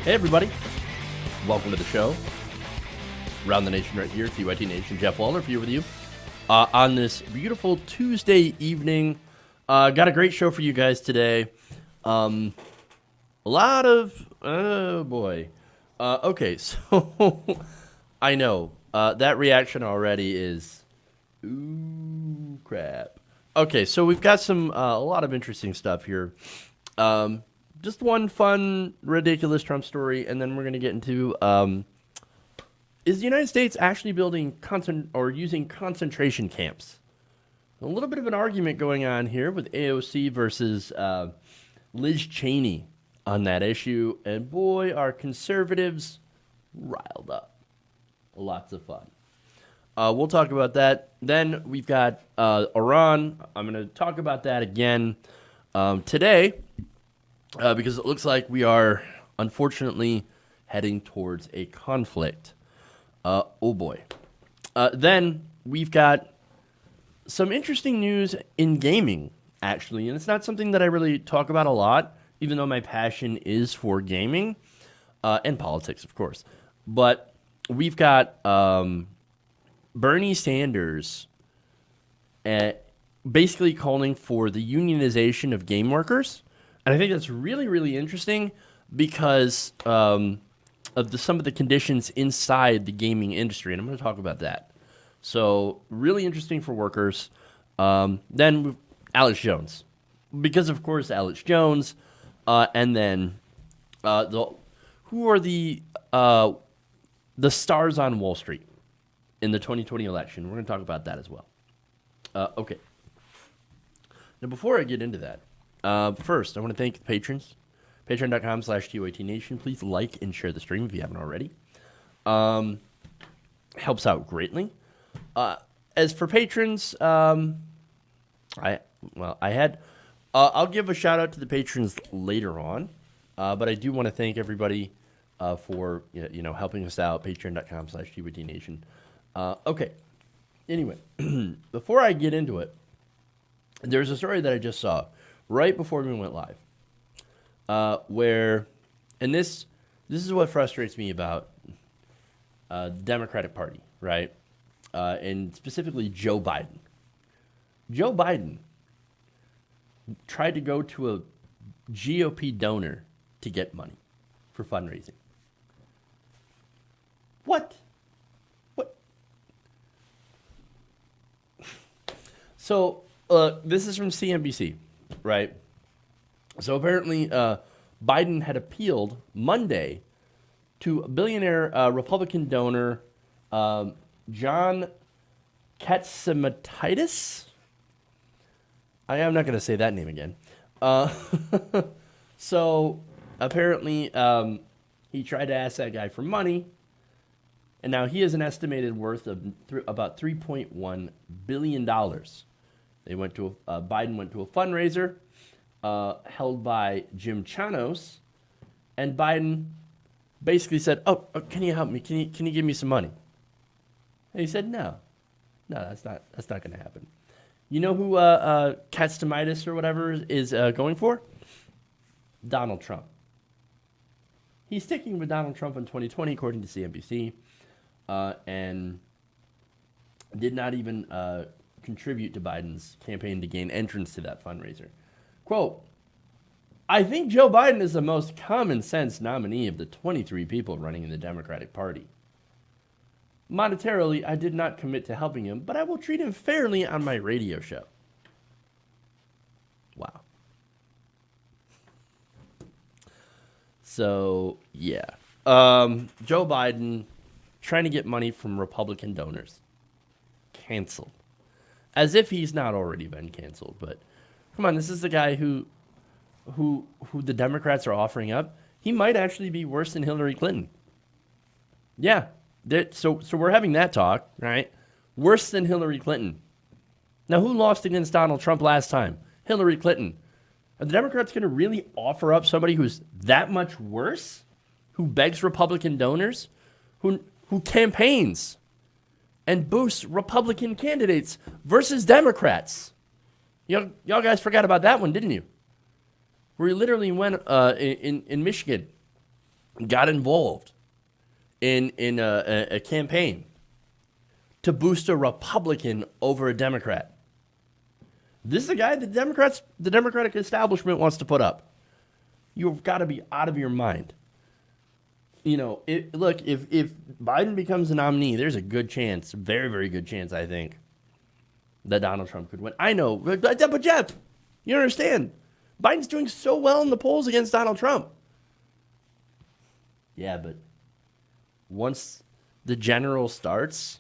Hey, everybody. Welcome to the show. Around the Nation right here, TYT Nation. Jeff Waldorf here with you on this beautiful Tuesday evening. Got a great show for you guys today. A lot of... Oh, boy. Okay, so I know. That reaction already is... Ooh, crap. Okay, so we've got a lot of interesting stuff here. Just one fun, ridiculous Trump story, and then we're going to get into, is the United States actually building using concentration camps? A little bit of an argument going on here with AOC versus Liz Cheney on that issue, and boy, are conservatives riled up. Lots of fun. We'll talk about that. Then we've got Iran. I'm going to talk about that again today. Because it looks like we are, unfortunately, heading towards a conflict. Oh, boy. Then we've got some interesting news in gaming, actually. And it's not something that I really talk about a lot, even though my passion is for gaming and politics, of course. But we've got Bernie Sanders basically calling for the unionization of game workers. And I think that's really, really interesting because of some of the conditions inside the gaming industry. And I'm going to talk about that. So really interesting for workers. Then Alex Jones. Because, of course, Alex Jones. And then who are the stars on Wall Street in the 2020 election? We're going to talk about that as well. Okay. Now, before I get into that, first, I want to thank the patrons. Patreon.com/TYTNation. Please like and share the stream if you haven't already. Helps out greatly. As for patrons, I'll give a shout out to the patrons later on. But I do want to thank everybody for helping us out. Patreon.com/TYTNation. Okay. Anyway, before I get into it, there's a story that I just saw right before we went live, and this is what frustrates me about the Democratic Party, right? And specifically Joe Biden. Joe Biden tried to go to a GOP donor to get money for fundraising. What? So this is from CNBC. Right. So apparently Biden had appealed Monday to billionaire Republican donor John Katsimatidis. I am not going to say that name again. So apparently he tried to ask that guy for money, and now he has an estimated worth of about $3.1 billion. Biden went to a fundraiser held by Jim Chanos, and Biden basically said, "Oh, can you help me? Can you give me some money?" And he said, "No, that's not going to happen." You know who Katsimatidis or whatever is going for? Donald Trump. He's sticking with Donald Trump in 2020, according to CNBC, and did not even contribute to Biden's campaign to gain entrance to that fundraiser. Quote, "I think Joe Biden is the most common sense nominee of the 23 people running in the Democratic Party. Monetarily, I did not commit to helping him, but I will treat him fairly on my radio show." Wow. So, yeah. Joe Biden trying to get money from Republican donors. Canceled. As if he's not already been canceled, but come on, this is the guy who the Democrats are offering up. He might actually be worse than Hillary Clinton. Yeah, so we're having that talk, right? Worse than Hillary Clinton. Now, who lost against Donald Trump last time? Hillary Clinton. Are the Democrats going to really offer up somebody who's that much worse? Who begs Republican donors? Who campaigns and boosts Republican candidates versus Democrats? Y'all guys forgot about that one, didn't you? Where he literally went in Michigan got involved in a campaign to boost a Republican over a Democrat. This is a guy the Democratic establishment wants to put up. You've got to be out of your mind. You know, look, if Biden becomes a nominee, there's a good chance, very, very good chance, I think, that Donald Trump could win. I know, but Jeff, you don't understand. Biden's doing so well in the polls against Donald Trump. Yeah, but once the general starts,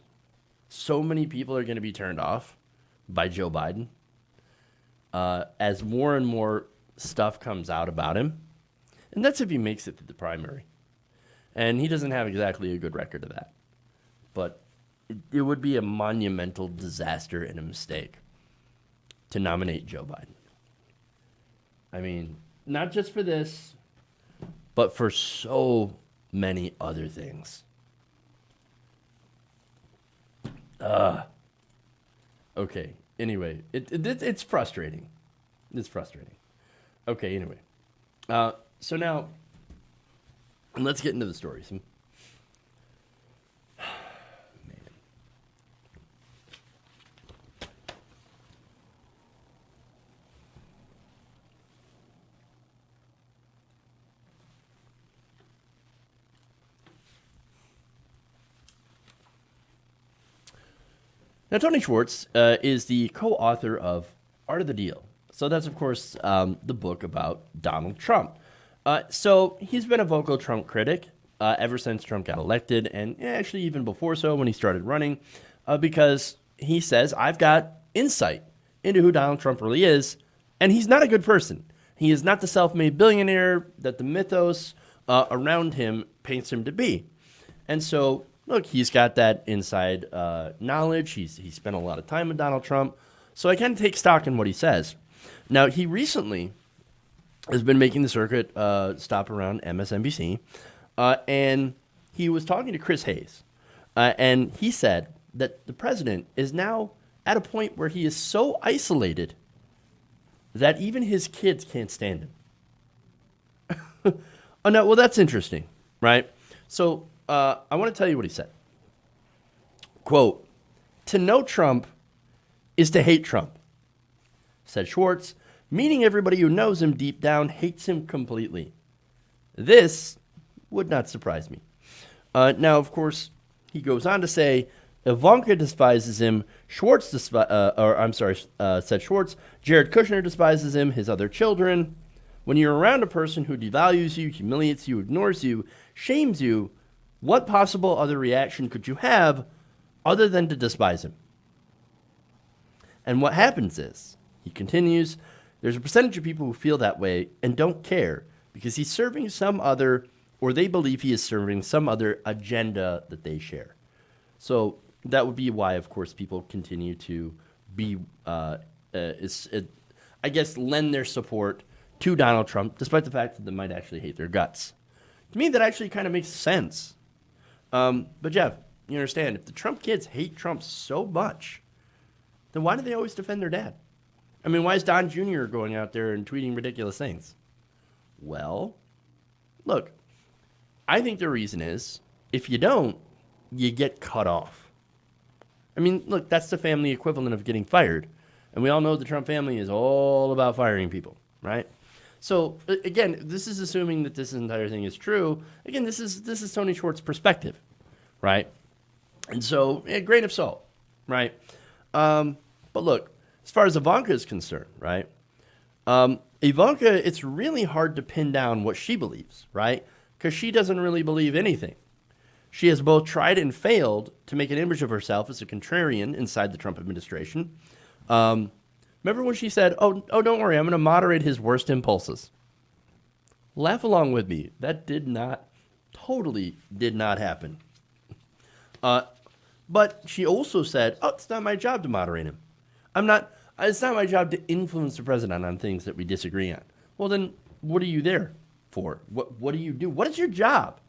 so many people are going to be turned off by Joe Biden as more and more stuff comes out about him. And that's if he makes it to the primary. And he doesn't have exactly a good record of that. But it would be a monumental disaster and a mistake to nominate Joe Biden. I mean, not just for this, but for so many other things. Okay, anyway, it's frustrating. It's frustrating. Okay, anyway. So now, let's get into the stories. Man. Now, Tony Schwartz is the co-author of Art of the Deal. So that's, of course, the book about Donald Trump. So he's been a vocal Trump critic ever since Trump got elected, and actually even before so when he started running, because he says, I've got insight into who Donald Trump really is, and he's not a good person. He is not the self-made billionaire that the mythos around him paints him to be. And so, look, he's got that inside knowledge. He's spent a lot of time with Donald Trump, so I can take stock in what he says. Now, he recently has been making the circuit stop around MSNBC, and he was talking to Chris Hayes, and he said that the president is now at a point where he is so isolated that even his kids can't stand him. Oh, no, well, that's interesting, right? So I want to tell you what he said. Quote, to know Trump is to hate Trump, said Schwartz, meaning everybody who knows him deep down hates him completely. This would not surprise me. Now, of course, he goes on to say, Ivanka despises him. Said Schwartz. Jared Kushner despises him. His other children. When you're around a person who devalues you, humiliates you, ignores you, shames you, what possible other reaction could you have other than to despise him? And what happens is, he continues, there's a percentage of people who feel that way and don't care because he's serving some other, or they believe he is serving some other agenda that they share. So that would be why, of course, people continue to be, I guess, lend their support to Donald Trump, despite the fact that they might actually hate their guts. To me, that actually kind of makes sense. But Jeff, you understand, if the Trump kids hate Trump so much, then why do they always defend their dad? I mean, why is Don Jr. going out there and tweeting ridiculous things? Well, look, I think the reason is, if you don't, you get cut off. I mean, look, that's the family equivalent of getting fired. And we all know the Trump family is all about firing people, right? So, again, this is assuming that this entire thing is true. Again, this is Tony Schwartz's perspective, right? And so, a grain of salt, right? But look, as far as Ivanka is concerned, right? Ivanka, it's really hard to pin down what she believes, right? Because she doesn't really believe anything. She has both tried and failed to make an image of herself as a contrarian inside the Trump administration. Remember when she said, oh, don't worry, I'm going to moderate his worst impulses. Laugh along with me. That totally did not happen. But she also said, it's not my job to moderate him. It's not my job to influence the president on things that we disagree on. Well, then what are you there for? What do you do? What is your job?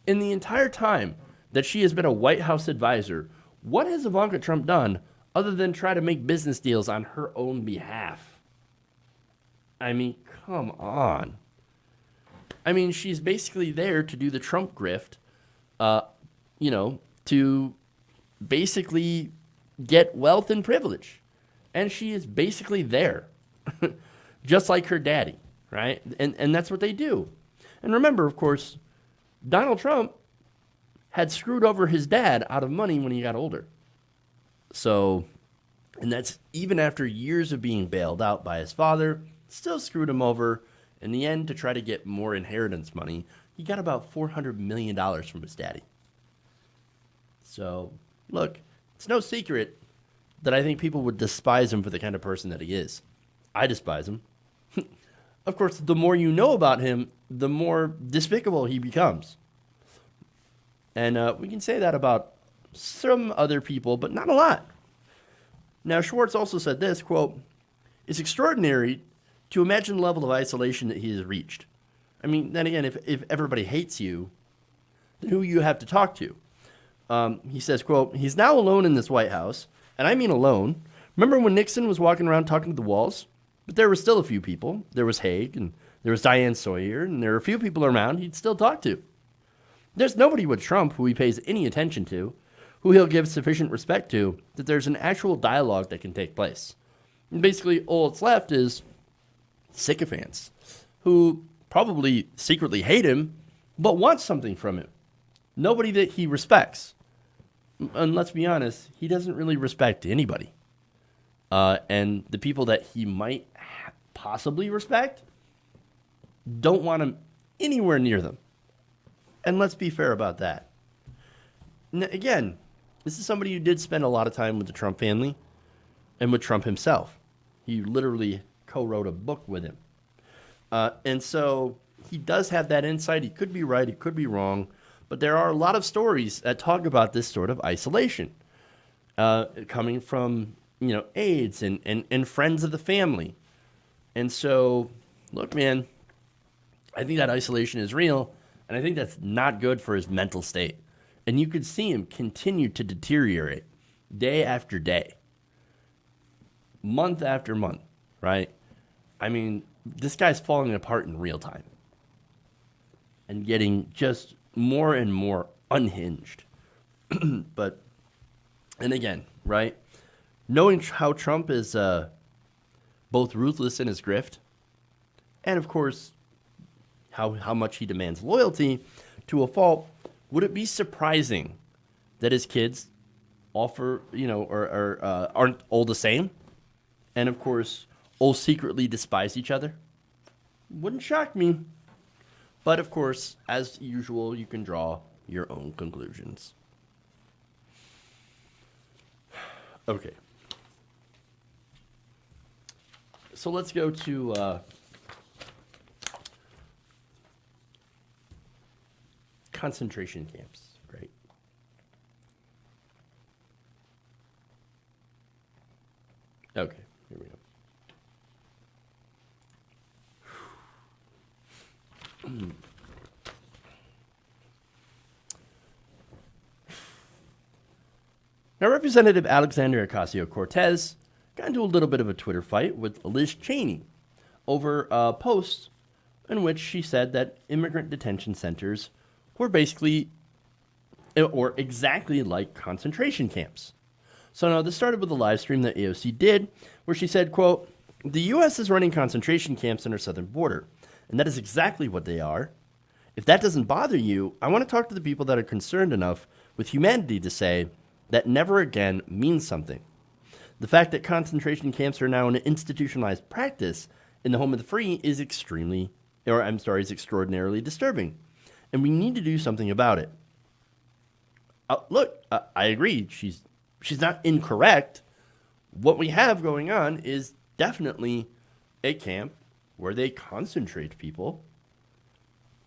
In the entire time that she has been a White House advisor, what has Ivanka Trump done other than try to make business deals on her own behalf? I mean, come on. I mean, she's basically there to do the Trump grift, to basically get wealth and privilege. And she is basically there, just like her daddy, right? And that's what they do. And remember, of course, Donald Trump had screwed over his dad out of money when he got older. So, and that's even after years of being bailed out by his father, still screwed him over. In the end, to try to get more inheritance money, he got about $400 million from his daddy. So, look, it's no secret that I think people would despise him for the kind of person that he is. I despise him. Of course, the more you know about him, the more despicable he becomes. And we can say that about some other people, but not a lot. Now, Schwartz also said this, quote, "It's extraordinary to imagine the level of isolation that he has reached." I mean, then again, if everybody hates you, then who you have to talk to? He says, quote, "He's now alone in this White House, and I mean alone. Remember when Nixon was walking around talking to the walls? But there were still a few people. There was Haig, and there was Diane Sawyer, and there were a few people around he'd still talk to. There's nobody with Trump who he pays any attention to, who he'll give sufficient respect to, that there's an actual dialogue that can take place. And basically, all that's left is sycophants, who probably secretly hate him, but want something from him. Nobody that he respects. And let's be honest, he doesn't really respect anybody. And the people that he might possibly respect don't want him anywhere near them. And let's be fair about that. Again, this is somebody who did spend a lot of time with the Trump family and with Trump himself. He literally co-wrote a book with him. And so he does have that insight. He could be right, he could be wrong. But there are a lot of stories that talk about this sort of isolation coming from, aides and friends of the family. And so, look, man, I think that isolation is real, and I think that's not good for his mental state. And you could see him continue to deteriorate day after day, month after month, right? I mean, this guy's falling apart in real time and getting just more and more unhinged. And again, right? Knowing how Trump is both ruthless in his grift and, of course, how much he demands loyalty to a fault, would it be surprising that his kids offer, aren't all the same? And, of course, all secretly despise each other? Wouldn't shock me. But, of course, as usual, you can draw your own conclusions. Okay. So let's go to concentration camps, right? Okay, here we go. Now, Representative Alexandria Ocasio-Cortez got into a little bit of a Twitter fight with Liz Cheney over a post in which she said that immigrant detention centers were basically or exactly like concentration camps. So now this started with a live stream that AOC did where she said, quote, "The U.S. is running concentration camps on our southern border, and that is exactly what they are. If that doesn't bother you, I want to talk to the people that are concerned enough with humanity to say that never again means something. The fact that concentration camps are now an institutionalized practice in the home of the free is extraordinarily disturbing, and we need to do something about it." Look, I agree. She's not incorrect. What we have going on is definitely a camp where they concentrate people.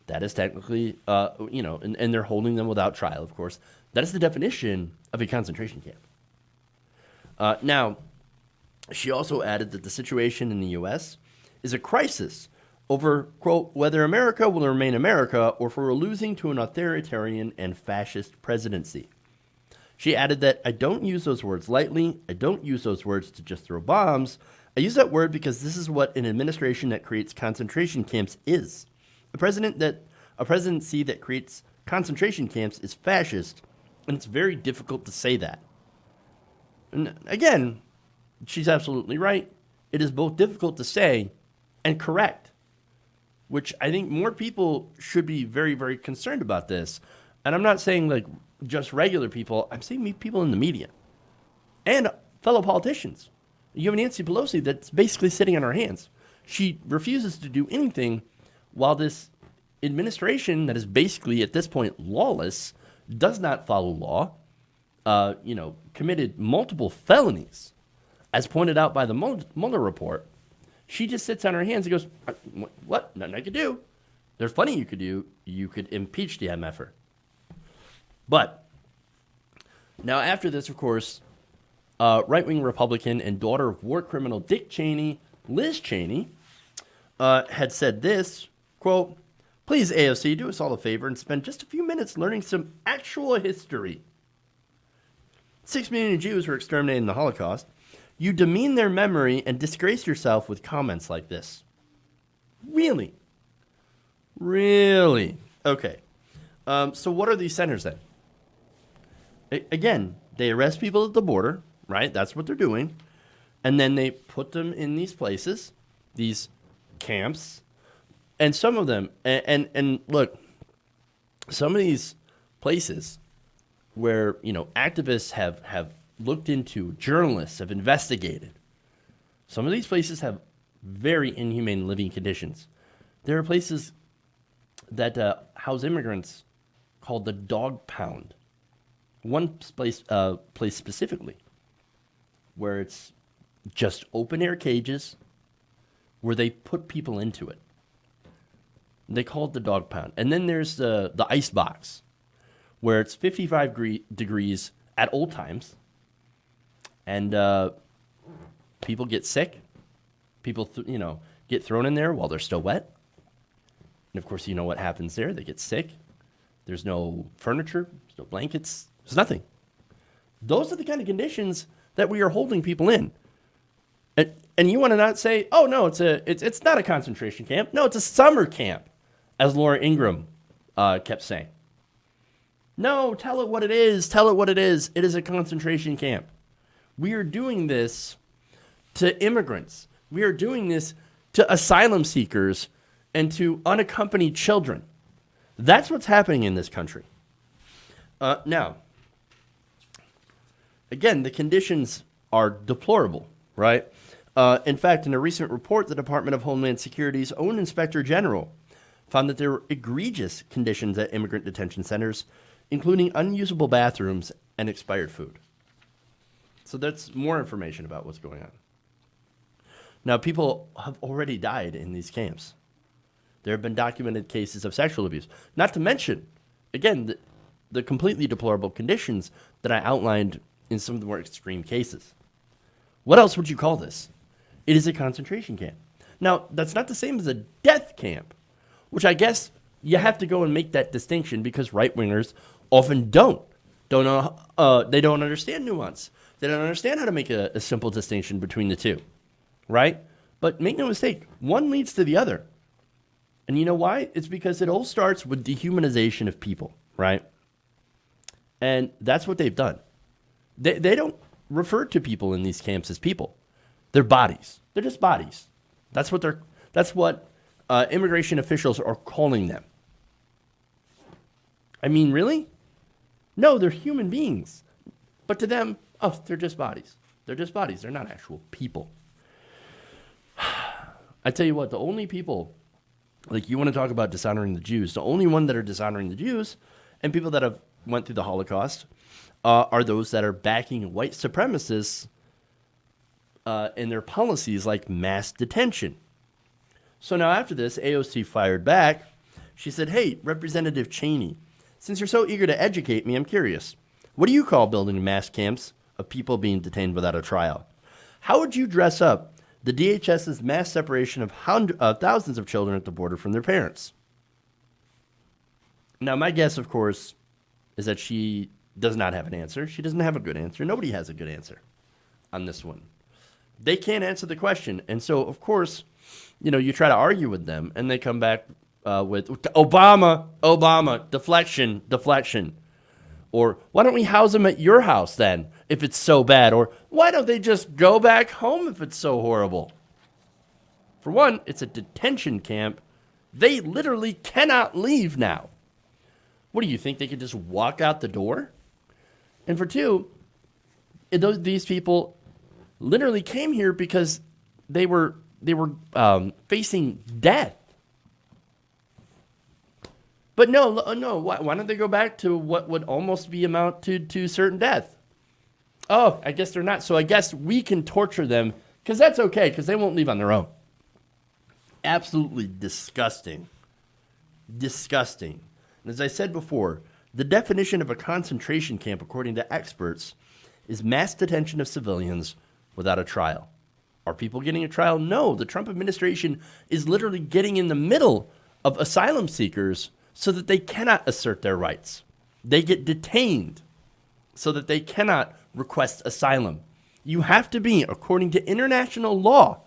That is technically, and they're holding them without trial, of course. That is the definition of a concentration camp. Now, she also added that the situation in the U.S. is a crisis over, quote, "whether America will remain America or if we're losing to an authoritarian and fascist presidency." She added that, "I don't use those words lightly. I don't use those words to just throw bombs. I use that word because this is what an administration that creates concentration camps is. A presidency that creates concentration camps is fascist, and it's very difficult to say that. And again, she's absolutely right. It is both difficult to say and correct, which I think more people should be very, very concerned about this. And I'm not saying like just regular people. I'm saying people in the media and fellow politicians. You have Nancy Pelosi that's basically sitting on her hands. She refuses to do anything while this administration that is basically at this point lawless does not follow law, committed multiple felonies, as pointed out by the Mueller report. She just sits on her hands and goes, what? Nothing I could do. There's plenty you could do. You could impeach the MFer. But now after this, of course, right-wing Republican and daughter of war criminal Dick Cheney, Liz Cheney, had said this, quote, "Please, AOC, do us all a favor and spend just a few minutes learning some actual history. 6 million Jews were exterminated in the Holocaust. You demean their memory and disgrace yourself with comments like this." Really? Really? Okay. So what are these centers then? Again, they arrest people at the border, right? That's what they're doing. And then they put them in these places, these camps. And some of them, and look, some of these places where, activists have looked into, journalists have investigated, some of these places have very inhumane living conditions. There are places that house immigrants called the dog pound. One place specifically where it's just open air cages where they put people into it. They call it the dog pound. And then there's the ice box where it's 55 degrees at all times. And people get sick. People, get thrown in there while they're still wet. And, of course, you know what happens there. They get sick. There's no furniture. There's no blankets. There's nothing. Those are the kind of conditions that we are holding people in. And you want to not say, oh, no, it's not a concentration camp. No, it's a summer camp, as Laura Ingraham kept saying. No, tell it what it is. Tell it what it is. It is a concentration camp. We are doing this to immigrants. We are doing this to asylum seekers and to unaccompanied children. That's what's happening in this country. Now, again, the conditions are deplorable, right? In fact, in a recent report, the Department of Homeland Security's own Inspector General found that there were egregious conditions at immigrant detention centers, including unusable bathrooms and expired food. So that's more information about what's going on. Now, people have already died in these camps. There have been documented cases of sexual abuse. Not to mention, again, the completely deplorable conditions that I outlined in some of the more extreme cases. What else would you call this? It is a concentration camp. Now, that's not the same as a death camp, which I guess you have to go and make that distinction because right-wingers often don't know. They don't understand nuance. They don't understand how to make a simple distinction between the two, right? But make no mistake, one leads to the other. And you know why? It's because it all starts with dehumanization of people, right? And that's what they've done. They don't refer to people in these camps as people. They're bodies. They're just bodies. That's what immigration officials are calling them. I mean, really? No, they're human beings. But to them, they're just bodies. They're just bodies. They're not actual people. I tell you what, the only people, like you want to talk about dishonoring the Jews, the only one that are dishonoring the Jews and people that have went through the Holocaust are those that are backing white supremacists in their policies like mass detention. So now after this, AOC fired back. She said, "Hey, Representative Cheney, since you're so eager to educate me, I'm curious. What do you call building mass camps of people being detained without a trial? How would you dress up the DHS's mass separation of thousands of children at the border from their parents?" Now, my guess, of course, is that she does not have an answer. She doesn't have a good answer. Nobody has a good answer on this one. They can't answer the question. And so, of course, you try to argue with them, and they come back with Obama, deflection. Or why don't we house them at your house then if it's so bad? Or why don't they just go back home if it's so horrible? For one, it's a detention camp. They literally cannot leave now. What do you think? They could just walk out the door? And for two, these people literally came here because they were facing death. But no. Why don't they go back to what would almost be amount to certain death? Oh, I guess they're not. So I guess we can torture them because that's okay because they won't leave on their own. Absolutely disgusting. Disgusting. And as I said before, the definition of a concentration camp, according to experts, is mass detention of civilians without a trial. Are people getting a trial? No. The Trump administration is literally getting in the middle of asylum seekers so that they cannot assert their rights. They get detained so that they cannot request asylum. You have to be, according to international law,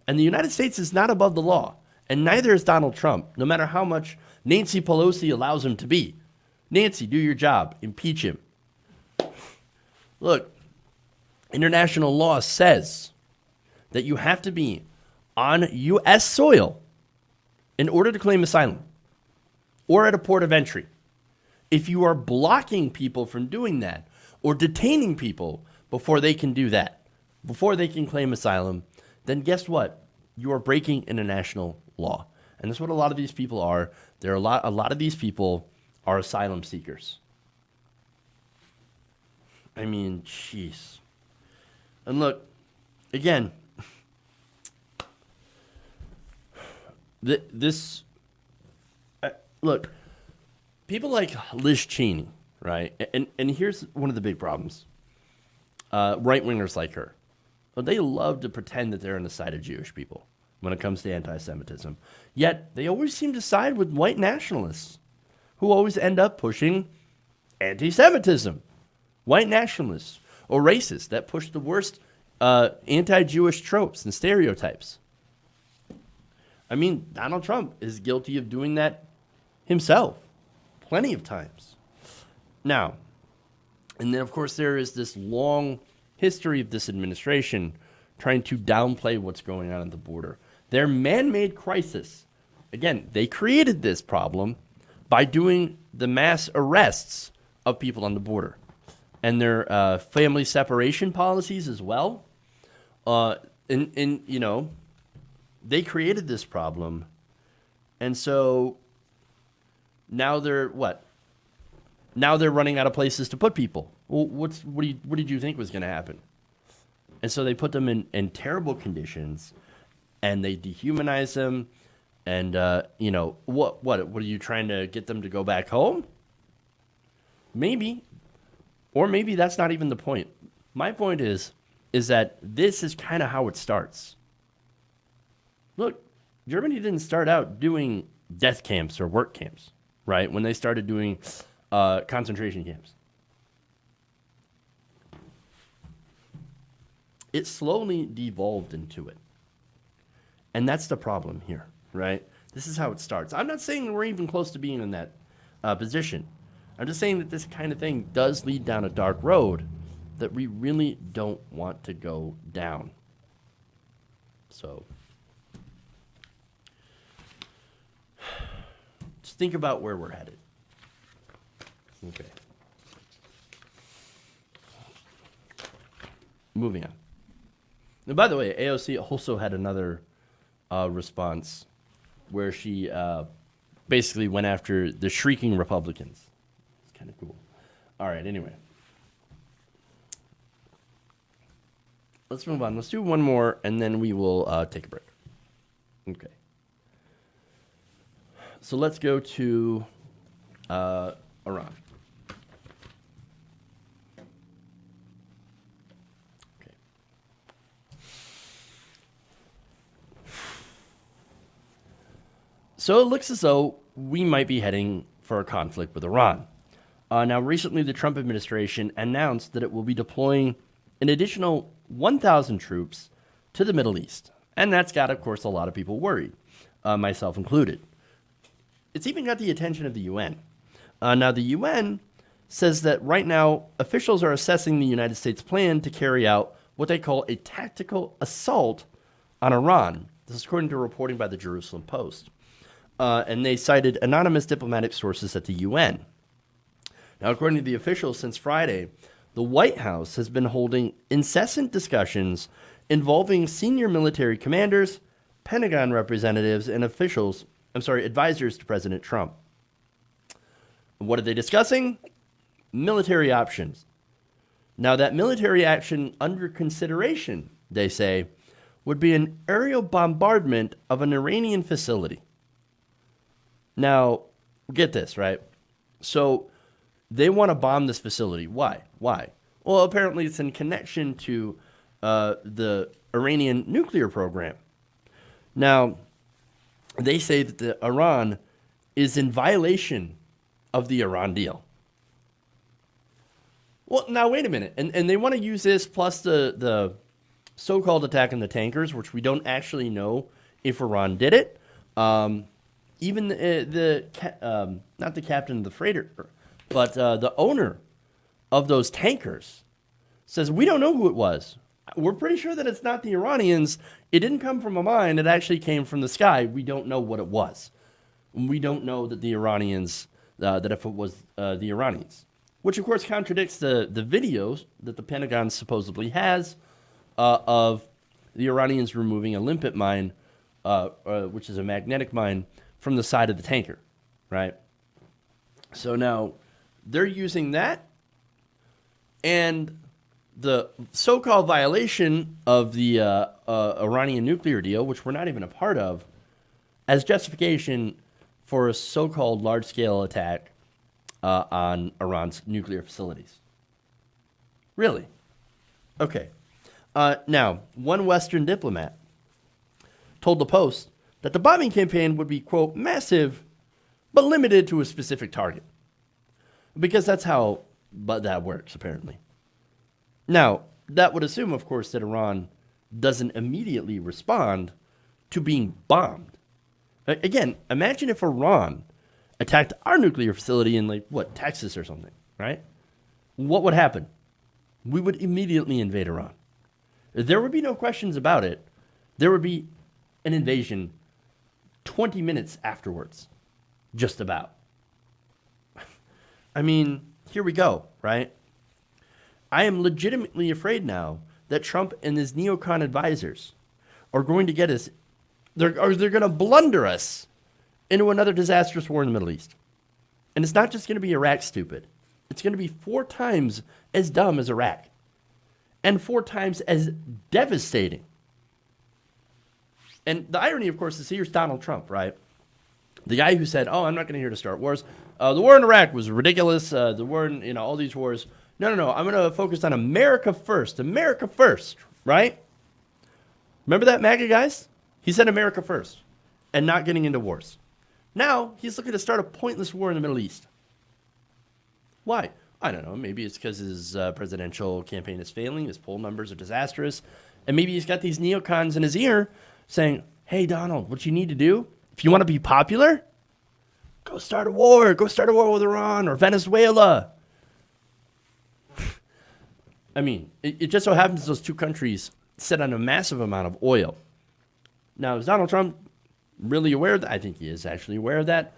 and the United States is not above the law, and neither is Donald Trump, no matter how much Nancy Pelosi allows him to be. Nancy, do your job. Impeach him. Look, international law says that you have to be on U.S. soil in order to claim asylum or at a port of entry. If you are blocking people from doing that or detaining people before they can do that, before they can claim asylum, then guess what? You are breaking international law. And that's what a lot of these people are. A lot of these people are asylum seekers. I mean, jeez. And look, again, look, people like Liz Cheney, right? And here's one of the big problems. Right-wingers like her. Well, they love to pretend that they're on the side of Jewish people when it comes to anti-Semitism. Yet, they always seem to side with white nationalists who always end up pushing anti-Semitism. White nationalists or racists that push the worst anti-Jewish tropes and stereotypes. I mean, Donald Trump is guilty of doing that himself plenty of times. Now, and then, of course, there is this long history of this administration trying to downplay what's going on at the border. Their man-made crisis, again, they created this problem by doing the mass arrests of people on the border and their family separation policies as well. And you know, they created this problem, and so now they're what? Now they're running out of places to put people. Well, what did you think was going to happen? And so they put them in terrible conditions, and they dehumanize them. And you know, what are you trying to get them to go back home? Maybe, or maybe that's not even the point. My point is that this is kind of how it starts. Look, Germany didn't start out doing death camps or work camps, right? When they started doing concentration camps. It slowly devolved into it. And that's the problem here, right? This is how it starts. I'm not saying we're even close to being in that position. I'm just saying that this kind of thing does lead down a dark road that we really don't want to go down. So just think about where we're headed. Okay. Moving on. And by the way, AOC also had another response where she basically went after the shrieking Republicans. It's kind of cool. All right, anyway. Let's move on. Let's do one more, and then we will take a break. Okay. So let's go to Iran. Okay. So it looks as though we might be heading for a conflict with Iran. Now, recently, the Trump administration announced that it will be deploying an additional 1,000 troops to the Middle East. And that's got, of course, a lot of people worried, myself included. it's even got the attention of the UN. Now, the UN says that right now, officials are assessing the United States plan to carry out what they call a tactical assault on Iran. This is according to reporting by the Jerusalem Post. And they cited anonymous diplomatic sources at the UN. Now, according to the officials, since Friday, the White House has been holding incessant discussions involving senior military commanders, Pentagon representatives, and advisors to President Trump. What are they discussing? Military options. Now, that military action under consideration, they say, would be an aerial bombardment of an Iranian facility. Now, get this, right? So they want to bomb this facility. Why? Well, apparently it's in connection to the Iranian nuclear program. Now, they say that Iran is in violation of the Iran deal. Well, now, wait a minute. And they want to use this plus the so-called attack on the tankers, which we don't actually know if Iran did it. Even not the captain of the freighter, but the owner of those tankers says, we don't know who it was. We're pretty sure that it's not the Iranians. It didn't come from a mine. It actually came from the sky. We don't know what it was. We don't know that the Iranians, that if it was the Iranians. Which, of course, contradicts the videos that the Pentagon supposedly has of the Iranians removing a limpet mine, which is a magnetic mine, from the side of the tanker, right? So now they're using that and the so-called violation of the Iranian nuclear deal, which we're not even a part of, as justification for a so-called large-scale attack on Iran's nuclear facilities. Really? Okay. Now, one Western diplomat told the Post that the bombing campaign would be, quote, massive, but limited to a specific target. Because that's how that works, apparently. Now, that would assume, of course, that Iran doesn't immediately respond to being bombed. Again, imagine if Iran attacked our nuclear facility in, Texas or something, right? What would happen? We would immediately invade Iran. There would be no questions about it. There would be an invasion 20 minutes afterwards, just about. I mean, here we go, right? I am legitimately afraid now that Trump and his neocon advisors are going to get us, they're going to blunder us into another disastrous war in the Middle East. And it's not just going to be Iraq stupid. It's going to be 4 times as dumb as Iraq. And 4 times as devastating. And the irony, of course, is here's Donald Trump, right? The guy who said, I'm not going to here to start wars. The war in Iraq was ridiculous. The war in, all these wars. No. I'm going to focus on America first. America first, right? Remember that, MAGA guys? He said America first and not getting into wars. Now he's looking to start a pointless war in the Middle East. Why? I don't know. Maybe it's because his presidential campaign is failing. His poll numbers are disastrous. And maybe he's got these neocons in his ear saying, hey, Donald, what you need to do, if you want to be popular, go start a war. Go start a war with Iran or Venezuela. I mean, it just so happens those 2 countries sit on a massive amount of oil. Now, is Donald Trump really aware of that? I think he is actually aware of that.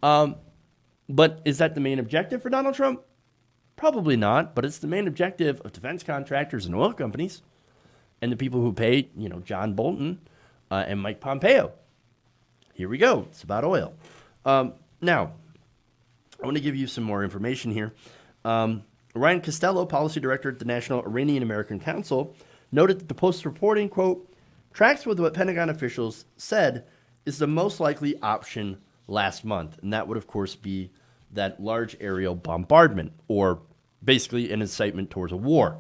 But is that the main objective for Donald Trump? Probably not, but it's the main objective of defense contractors and oil companies and the people who pay, John Bolton and Mike Pompeo. Here we go. It's about oil. Now, I want to give you some more information here. Ryan Costello, policy director at the National Iranian American Council, noted that the Post's reporting, quote, tracks with what Pentagon officials said is the most likely option last month. And that would, of course, be that large aerial bombardment, or basically an incitement towards a war.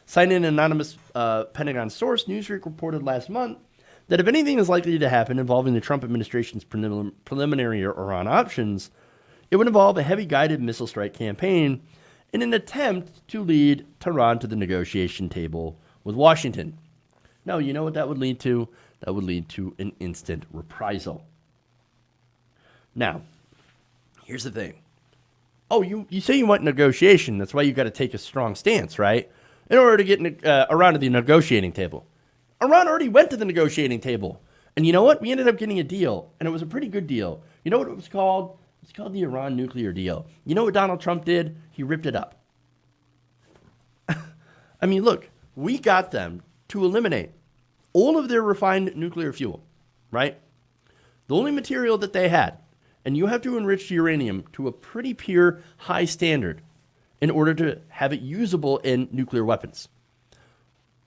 Citing an anonymous Pentagon source, Newsweek reported last month that if anything is likely to happen involving the Trump administration's preliminary Iran options, it would involve a heavy guided missile strike campaign in an attempt to lead Tehran to the negotiation table with Washington. Now, you know what that would lead to? That would lead to an instant reprisal. Now, here's the thing. Oh, you say you want negotiation. That's why you got to take a strong stance, right? In order to get around to the negotiating table. Iran already went to the negotiating table. And you know what? We ended up getting a deal, and it was a pretty good deal. You know what it was called? It's called the Iran nuclear deal. You know what Donald Trump did? He ripped it up. I mean, look, we got them to eliminate all of their refined nuclear fuel, right? The only material that they had, and you have to enrich the uranium to a pretty pure, high standard in order to have it usable in nuclear weapons.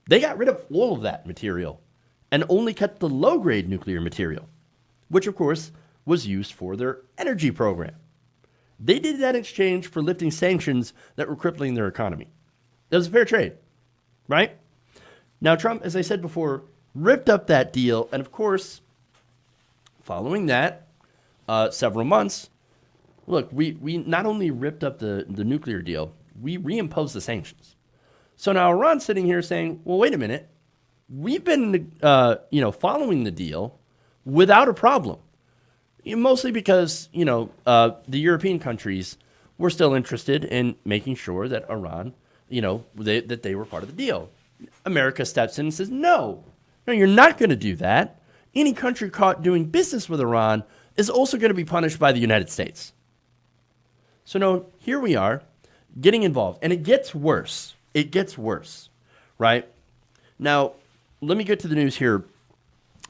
They got rid of all of that material and only kept the low-grade nuclear material, which, of course, was used for their energy program. They did that in exchange for lifting sanctions that were crippling their economy. That was a fair trade, right? Now, Trump, as I said before, ripped up that deal, and of course, following that, several months, look, we not only ripped up the nuclear deal, we reimposed the sanctions. So now Iran's sitting here saying, well, wait a minute. We've been, following the deal without a problem. Mostly because, the European countries were still interested in making sure that Iran, that they were part of the deal. America steps in and says, no, you're not going to do that. Any country caught doing business with Iran is also going to be punished by the United States. So now here we are getting involved, and it gets worse. It gets worse, right? Now, let me get to the news here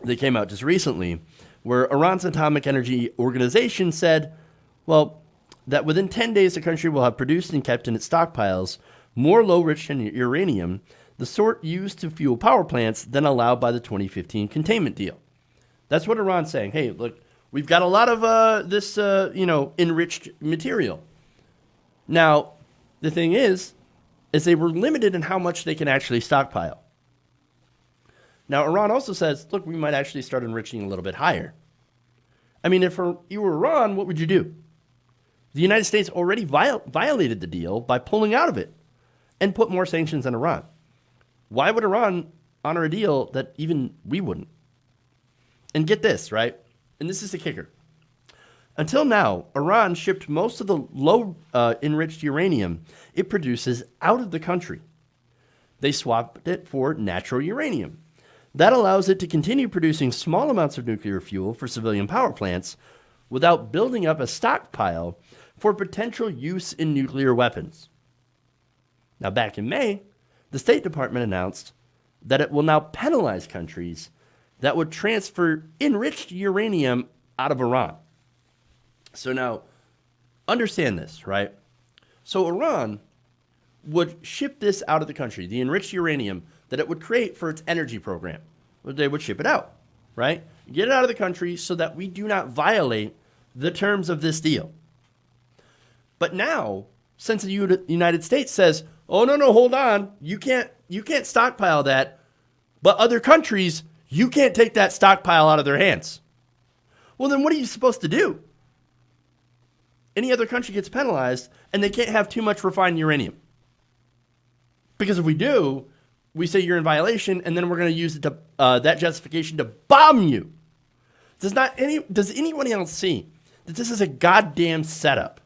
that came out just recently, where Iran's Atomic Energy Organization said, well, that within 10 days the country will have produced and kept in its stockpiles more low-rich uranium, the sort used to fuel power plants, than allowed by the 2015 containment deal. That's what Iran's saying. Hey, look, we've got a lot of this, enriched material. Now, the thing is they were limited in how much they can actually stockpile. Now, Iran also says, look, we might actually start enriching a little bit higher. I mean, if you were Iran, what would you do? The United States already violated the deal by pulling out of it and put more sanctions on Iran. Why would Iran honor a deal that even we wouldn't? And get this, right? And this is the kicker. Until now, Iran shipped most of the low enriched uranium it produces out of the country. They swapped it for natural uranium. That allows it to continue producing small amounts of nuclear fuel for civilian power plants without building up a stockpile for potential use in nuclear weapons. Now, back in May, the State Department announced that it will now penalize countries that would transfer enriched uranium out of Iran. So now, understand this, right? So Iran would ship this out of the country, the enriched uranium that it would create for its energy program. They would ship it out, right? Get it out of the country so that we do not violate the terms of this deal. But now, since the United States says, oh, no, hold on, you can't stockpile that, but other countries, you can't take that stockpile out of their hands. Well, then what are you supposed to do? Any other country gets penalized, and they can't have too much refined uranium. Because if we do, we say you're in violation, and then we're going to use it to, that justification to bomb you. Does anyone else see that this is a goddamn setup?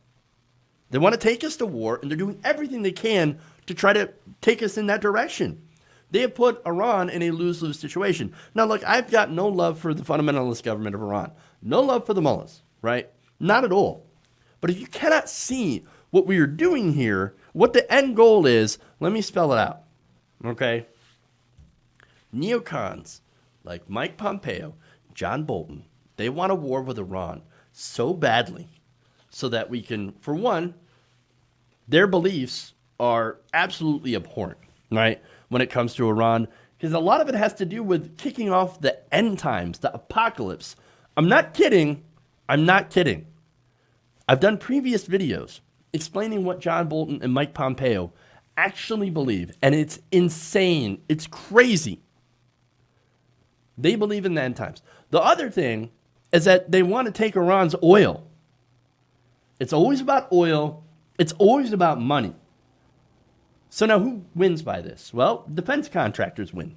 They want to take us to war, and they're doing everything they can to try to take us in that direction. They have put Iran in a lose-lose situation. Now, look, I've got no love for the fundamentalist government of Iran. No love for the mullahs, right? Not at all. But if you cannot see what we are doing here, what the end goal is, let me spell it out, okay? Neocons like Mike Pompeo, John Bolton, they want a war with Iran so badly so that we can, for one, their beliefs are absolutely abhorrent, right, when it comes to Iran, because a lot of it has to do with kicking off the end times, the apocalypse. I'm not kidding. I've done previous videos explaining what John Bolton and Mike Pompeo actually believe, and it's insane. It's crazy. They believe in the end times. The other thing is that they want to take Iran's oil. It's always about oil. It's always about money. So now who wins by this? Well, defense contractors win.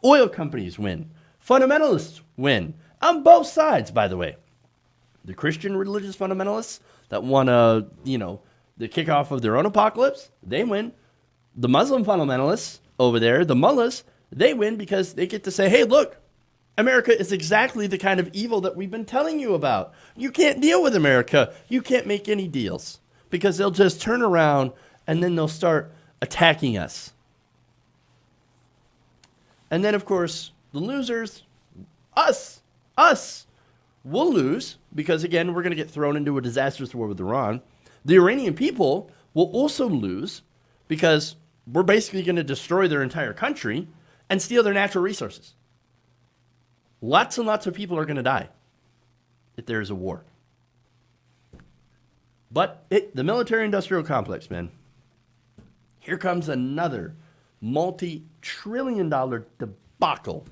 Oil companies win. Fundamentalists win. On both sides, by the way. The Christian religious fundamentalists that want to, the kickoff of their own apocalypse, they win. The Muslim fundamentalists over there, the mullahs, they win because they get to say, hey, look, America is exactly the kind of evil that we've been telling you about. You can't deal with America. You can't make any deals because they'll just turn around and then they'll start attacking us. And then, of course, the losers, us, will lose because, again, we're going to get thrown into a disastrous war with Iran. The Iranian people will also lose because we're basically going to destroy their entire country and steal their natural resources. Lots and lots of people are going to die if there's a war. But the military-industrial complex, man, here comes another multi-trillion-dollar debacle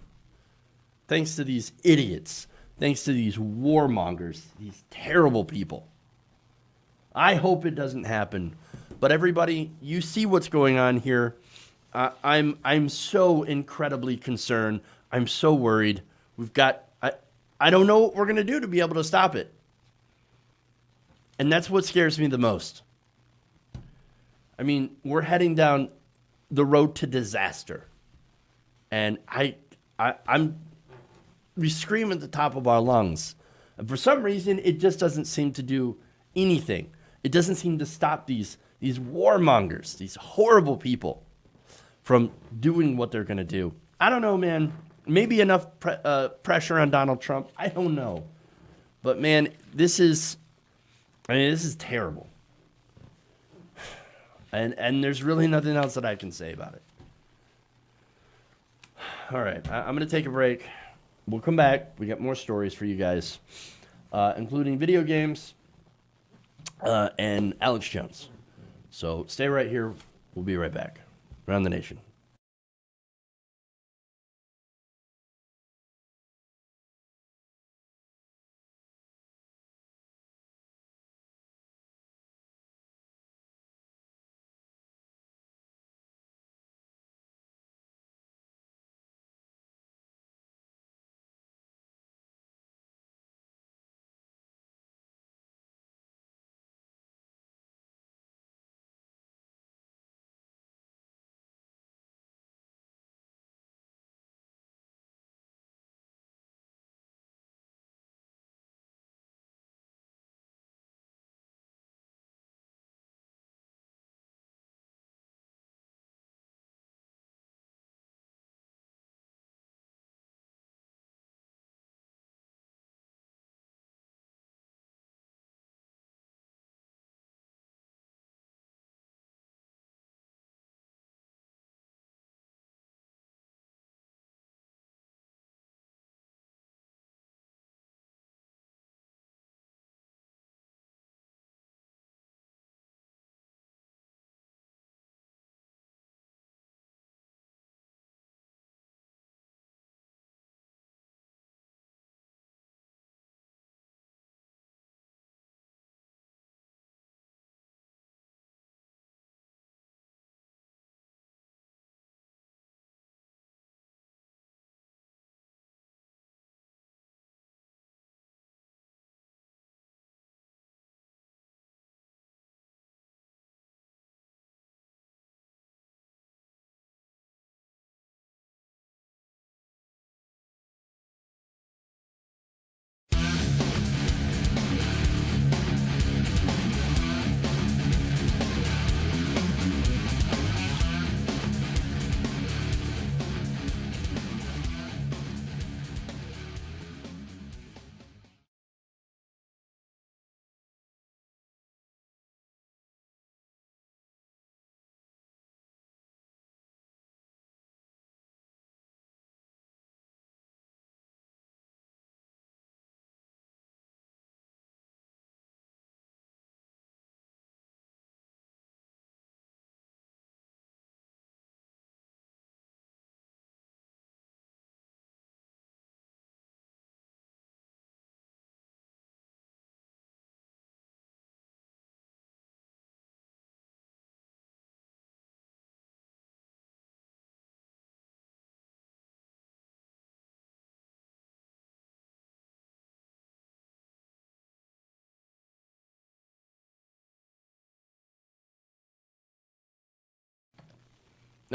thanks to these idiots, thanks to these warmongers, these terrible people. I hope it doesn't happen. But everybody, you see what's going on here. I'm so incredibly concerned. I'm so worried. I don't know what we're going to do to be able to stop it. And that's what scares me the most. I mean, we're heading down the road to disaster. And we scream at the top of our lungs. And for some reason, it just doesn't seem to do anything. It doesn't seem to stop these warmongers, these horrible people from doing what they're going to do. I don't know, man. Maybe enough pressure on Donald Trump. I don't know. But, man, this is terrible. And there's really nothing else that I can say about it. All right, I'm going to take a break. We'll come back. We got more stories for you guys, including video games and Alex Jones. So stay right here. We'll be right back. Around the Nation.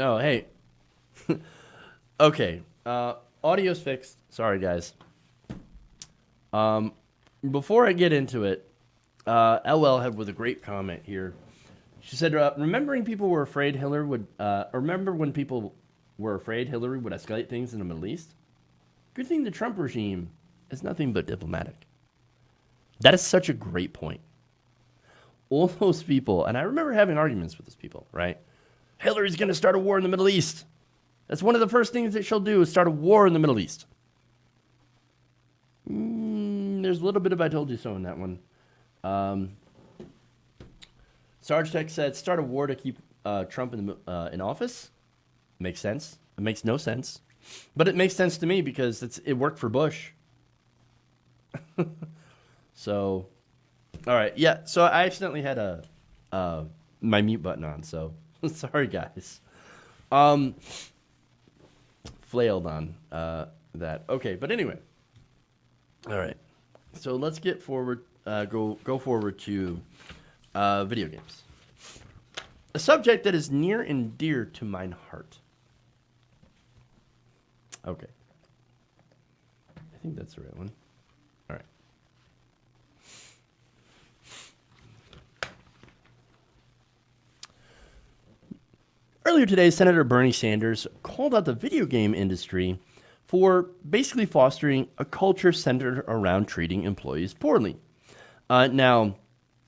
No, hey. Okay. Audio's fixed. Sorry, guys. Before I get into it, LL had with a great comment here. She said, remember when people were afraid Hillary would escalate things in the Middle East? Good thing the Trump regime is nothing but diplomatic. That is such a great point. All those people, and I remember having arguments with those people, right? Hillary's going to start a war in the Middle East. That's one of the first things that she'll do is start a war in the Middle East. There's a little bit of I told you so in that one. Sarge Tech said, start a war to keep Trump in office. Makes sense. It makes no sense. But it makes sense to me because it worked for Bush. So, all right. Yeah, so I accidentally had my mute button on, so sorry, guys. Flailed on that. Okay, but anyway. All right. So let's get forward, go forward to video games. A subject that is near and dear to mine heart. Okay. I think that's the right one. All right. Earlier today, Senator Bernie Sanders called out the video game industry for basically fostering a culture centered around treating employees poorly. Now,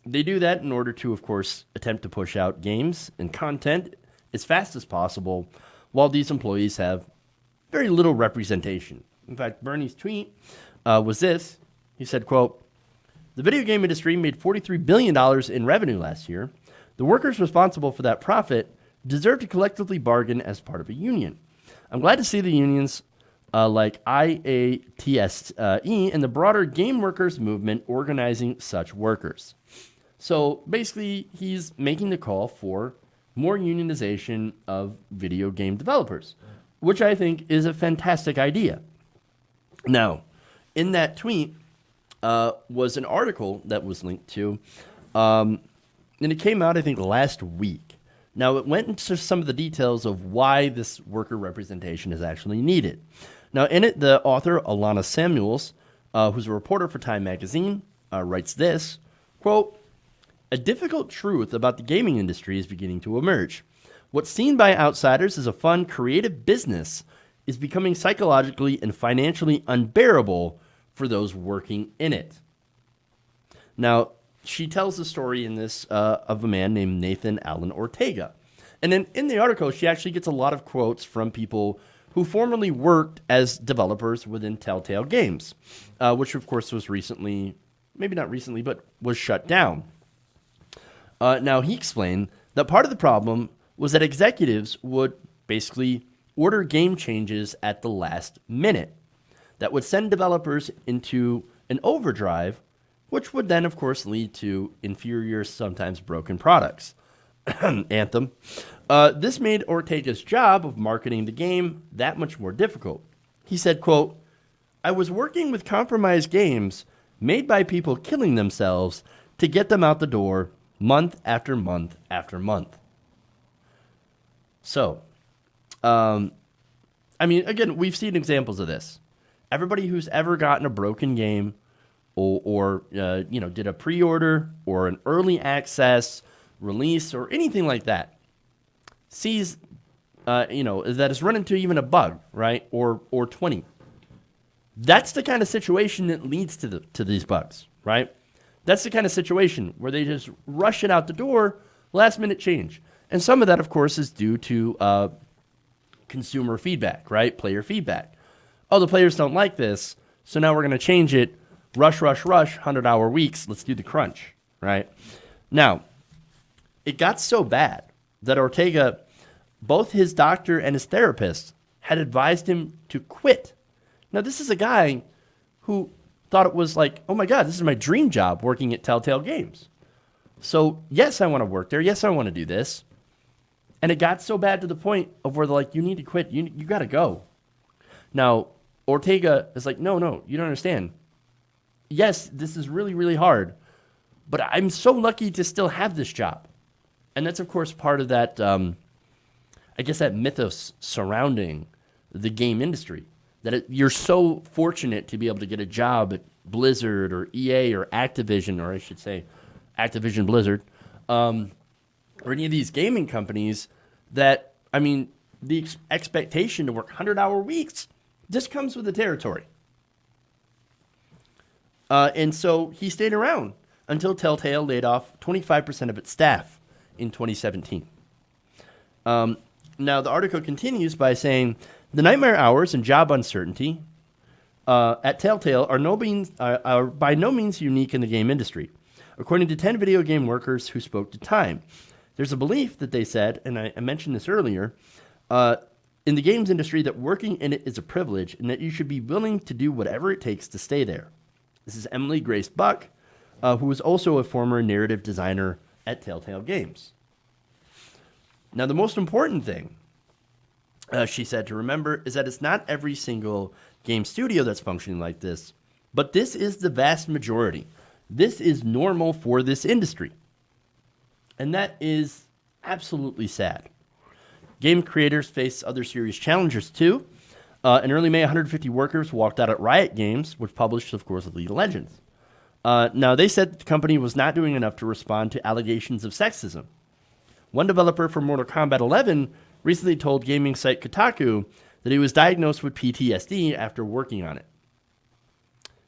they do that in order to, of course, attempt to push out games and content as fast as possible while these employees have very little representation. In fact, Bernie's tweet was this. He said, quote, "The video game industry made $43 billion in revenue last year. The workers responsible for that profit deserve to collectively bargain as part of a union. I'm glad to see the unions like IATSE and the broader game workers movement organizing such workers." So basically, he's making the call for more unionization of video game developers, which I think is a fantastic idea. Now, in that tweet was an article that was linked to, and it came out, I think, last week. Now, it went into some of the details of why this worker representation is actually needed. Now, in it, the author, Alana Samuels, who's a reporter for Time Magazine, writes this, quote, "A difficult truth about the gaming industry is beginning to emerge. What's seen by outsiders as a fun, creative business is becoming psychologically and financially unbearable for those working in it." Now, she tells the story in this of a man named Nathan Allen Ortega. And then in the article, she actually gets a lot of quotes from people who formerly worked as developers within Telltale Games, which, of course, was recently, maybe not recently, but was shut down. Now, he explained that part of the problem was that executives would basically order game changes at the last minute that would send developers into an overdrive, which would then, of course, lead to inferior, sometimes broken products. Anthem. This made Ortega's job of marketing the game that much more difficult. He said, quote, "I was working with compromised games made by people killing themselves to get them out the door month after month after month." So, I mean, again, we've seen examples of this. Everybody who's ever gotten a broken game or did a pre-order or an early access release or anything like that sees, that it's run into even a bug, right? Or 20. That's the kind of situation that leads to these bugs, right? That's the kind of situation where they just rush it out the door, last minute change. And some of that, of course, is due to consumer feedback, right? Player feedback. Oh, the players don't like this, so now we're going to change it. Rush, 100-hour weeks. Let's do the crunch, right? Now, it got so bad that Ortega, both his doctor and his therapist, had advised him to quit. Now, this is a guy who thought it was like, oh my God, this is my dream job working at Telltale Games. So, yes, I want to work there. Yes, I want to do this. And it got so bad to the point of where they're like, you need to quit. You got to go. Now, Ortega is like, no, you don't understand. Yes, this is really, really hard, but I'm so lucky to still have this job. And that's, of course, part of that I guess, that mythos surrounding the game industry. That you're so fortunate to be able to get a job at Blizzard or EA or Activision, or I should say Activision Blizzard, or any of these gaming companies that, I mean, the expectation to work 100-hour weeks just comes with the territory. And so he stayed around until Telltale laid off 25% of its staff in 2017. Now, the article continues by saying, the nightmare hours and job uncertainty at Telltale are by no means unique in the game industry. According to 10 video game workers who spoke to Time, there's a belief that they said, and I mentioned this earlier, in the games industry that working in it is a privilege and that you should be willing to do whatever it takes to stay there. This is Emily Grace Buck, who was also a former narrative designer at Telltale Games. Now, the most important thing, she said, to remember is that it's not every single game studio that's functioning like this, but this is the vast majority. This is normal for this industry. And that is absolutely sad. Game creators face other serious challenges, too. In early May, 150 workers walked out at Riot Games, which published, of course, League of Legends. Now, they said the company was not doing enough to respond to allegations of sexism. One developer for Mortal Kombat 11 recently told gaming site Kotaku that he was diagnosed with PTSD after working on it.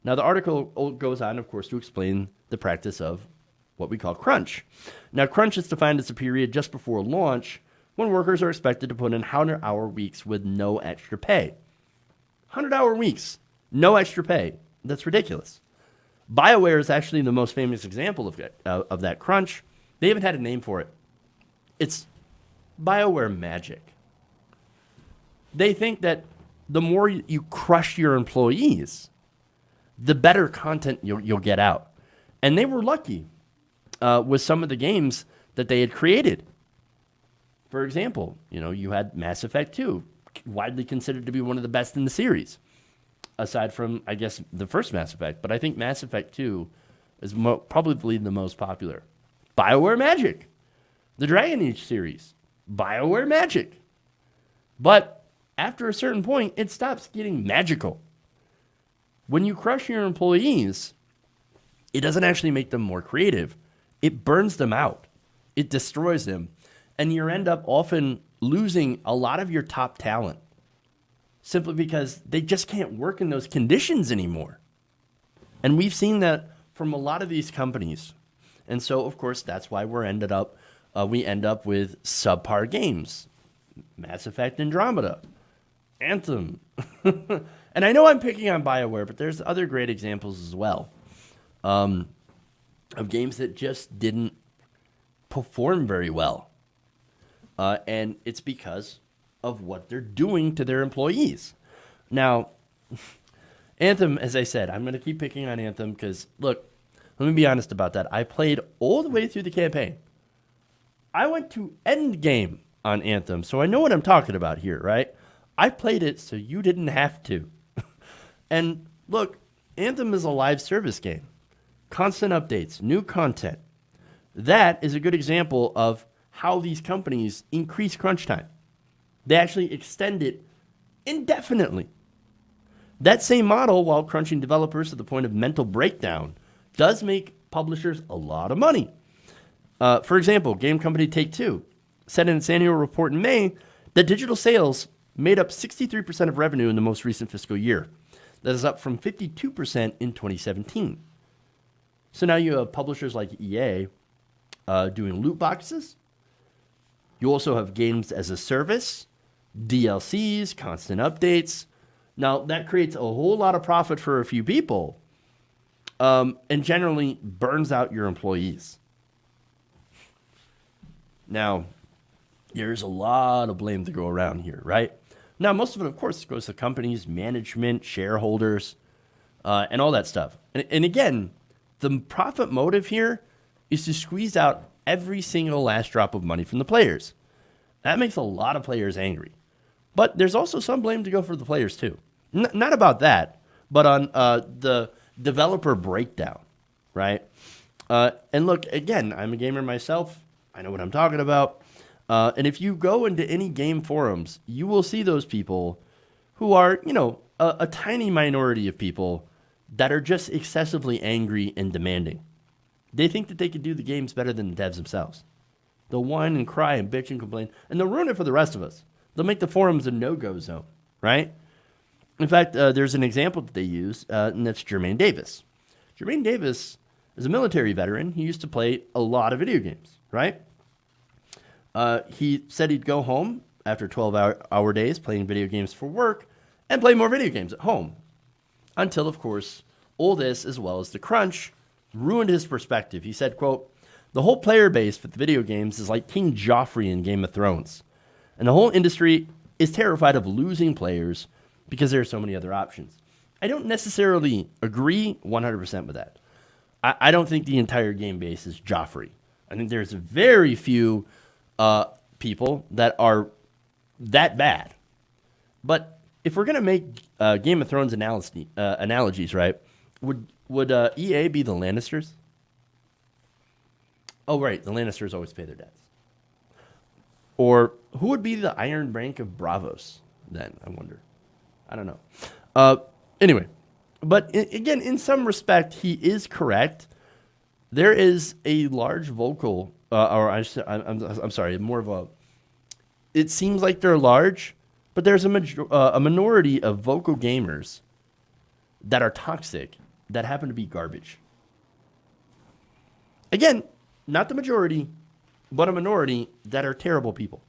Now, the article goes on, of course, to explain the practice of what we call crunch. Now, crunch is defined as a period just before launch when workers are expected to put in 100-hour weeks with no extra pay. 100-hour weeks, no extra pay. That's ridiculous. BioWare is actually the most famous example of that crunch. They even had a name for it. It's BioWare magic. They think that the more you crush your employees, the better content you'll get out. And they were lucky with some of the games that they had created. For example, you had Mass Effect 2, widely considered to be one of the best in the series, aside from, I guess, the first Mass Effect. But I think Mass Effect 2 is probably the most popular. BioWare magic. The Dragon Age series, BioWare magic. But after a certain point, it stops getting magical. When you crush your employees, it doesn't actually make them more creative. It burns them out. It destroys them. And you end up often losing a lot of your top talent simply because they just can't work in those conditions anymore. And we've seen that from a lot of these companies. And so, of course, that's why we end up with subpar games. Mass Effect Andromeda, Anthem. And I know I'm picking on BioWare, but there's other great examples as well of games that just didn't perform very well. And it's because of what they're doing to their employees. Now, Anthem, as I said, I'm going to keep picking on Anthem because, look, let me be honest about that. I played all the way through the campaign. I went to endgame on Anthem, so I know what I'm talking about here, right? I played it so you didn't have to. And look, Anthem is a live service game. Constant updates, new content. That is a good example of how these companies increase crunch time. They actually extend it indefinitely. That same model, while crunching developers to the point of mental breakdown, does make publishers a lot of money. For example, game company Take-Two said in its annual report in May that digital sales made up 63% of revenue in the most recent fiscal year. That is up from 52% in 2017. So now you have publishers like EA doing loot boxes. You also have games as a service, DLCs, constant updates. Now, that creates a whole lot of profit for a few people and generally burns out your employees. Now, there's a lot of blame to go around here, right? Now, most of it, of course, goes to companies, management, shareholders, and all that stuff. And again, the profit motive here is to squeeze out every single last drop of money from the players. That makes a lot of players angry. But there's also some blame to go for the players, too. Not about that, but on the developer breakdown, right? And look, again, I'm a gamer myself. I know what I'm talking about. And if you go into any game forums, you will see those people who are, a tiny minority of people that are just excessively angry and demanding. They think that they could do the games better than the devs themselves. They'll whine and cry and bitch and complain, and they'll ruin it for the rest of us. They'll make the forums a no-go zone, right? In fact, there's an example that they use, and that's Jermaine Davis. Jermaine Davis is a military veteran. He used to play a lot of video games, right? He said he'd go home after 12-hour days playing video games for work and play more video games at home. Until, of course, all this, as well as the crunch, ruined his perspective. He said, quote, "The whole player base for the video games is like King Joffrey in Game of Thrones. And the whole industry is terrified of losing players because there are so many other options." I don't necessarily agree 100% with that. I don't think the entire game base is Joffrey. I think there's very few people that are that bad. But if we're going to make Game of Thrones analogies, right, would EA be the Lannisters? Oh, right, the Lannisters always pay their debts. Or who would be the Iron Bank of Bravos then, I wonder? I don't know. Anyway, but again, in some respect, he is correct. There is a large vocal, I'm sorry, more of a, it seems like they're large, but there's a minority of vocal gamers that are toxic that happen to be garbage. Again, not the majority, but a minority that are terrible people.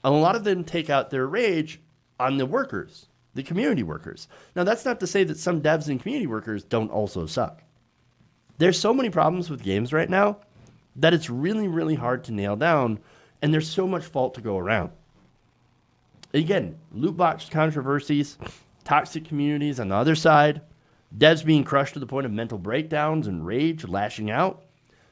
And a lot of them take out their rage on the workers, the community workers. Now, that's not to say that some devs and community workers don't also suck. There's so many problems with games right now that it's really, really hard to nail down, and there's so much fault to go around. Again, loot box controversies, toxic communities on the other side, devs being crushed to the point of mental breakdowns and rage, lashing out.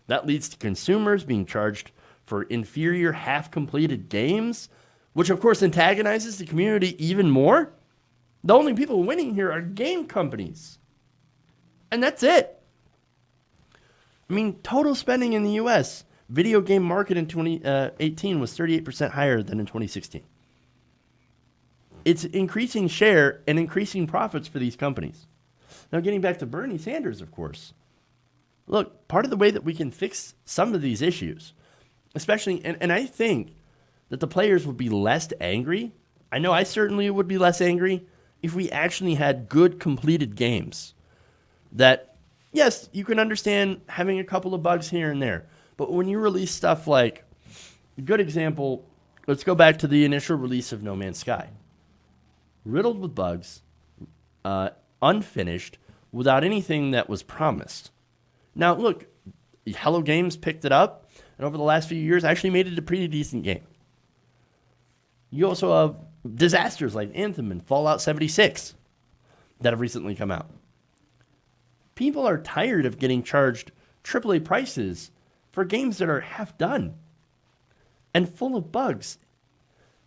That leads to consumers being charged for inferior, half-completed games, which of course antagonizes the community even more. The only people winning here are game companies. And that's it. I mean, total spending in the U.S., video game market in 2018 was 38% higher than in 2016. It's increasing share and increasing profits for these companies. Now, getting back to Bernie Sanders, of course. Look, part of the way that we can fix some of these issues, especially, and I think that the players would be less angry. I know I certainly would be less angry if we actually had good completed games that, yes, you can understand having a couple of bugs here and there. But when you release stuff like, a good example, let's go back to the initial release of No Man's Sky. Riddled with bugs, unfinished, without anything that was promised. Now, look, Hello Games picked it up, and over the last few years actually made it a pretty decent game. You also have disasters like Anthem and Fallout 76 that have recently come out. People are tired of getting charged AAA prices for games that are half done and full of bugs.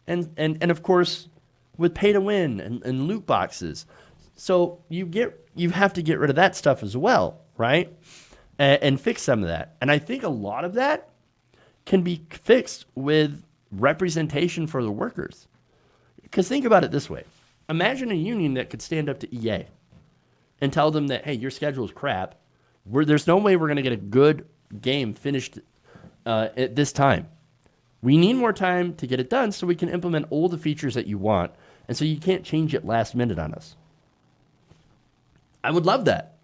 And of course, with pay to win and loot boxes. So you have to get rid of that stuff as well, right? And fix some of that. And I think a lot of that can be fixed with representation for the workers. Because think about it this way. Imagine a union that could stand up to EA and tell them that, hey, your schedule is crap. There's no way we're going to get a good game finished at this time. We need more time to get it done so we can implement all the features that you want. And so you can't change it last minute on us. I would love that.